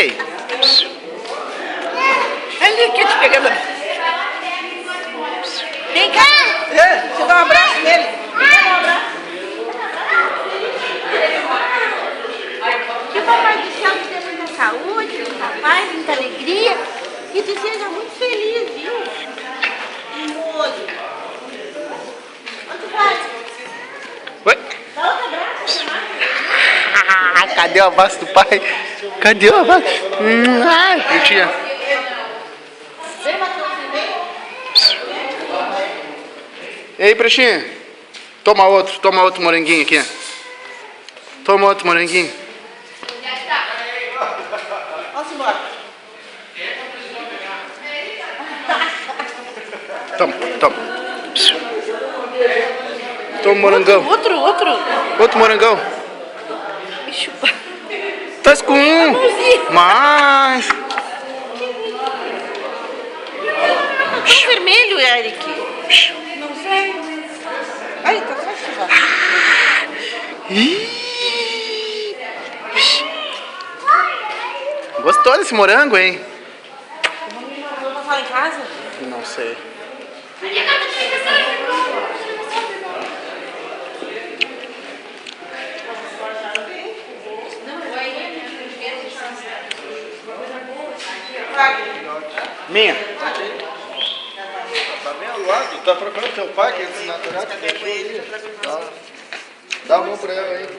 Ei! Ali aqui te pegando. Vem cá! Deixa eu dar um abraço nele. Vem dar um abraço. Que o Papai do Céu te dê muita saúde, muita paz, muita alegria e tu seja muito feliz, viu? Molho. Onde vai? Oi? Dá outro abraço, Cadê o abraço do pai? Cadê o abraço? Ai, Pretinha. Vem, Matheus, vem. Ei, Pretinha. Toma outro moranguinho aqui. Toma outro moranguinho. Vamos embora. Toma. Toma morangão. Outro. Outro morangão. Me chupa. Tá com um. Mas. Tá tão vermelho, Eric. Não sei. Ai, tá atrás de lá. Gostou desse morango, hein? Vamos passar lá em casa? Não sei. Minha. Tá bem ao lado, tá procurando teu pai, que é natural que deixou aí. Dá a mão pra ela aí.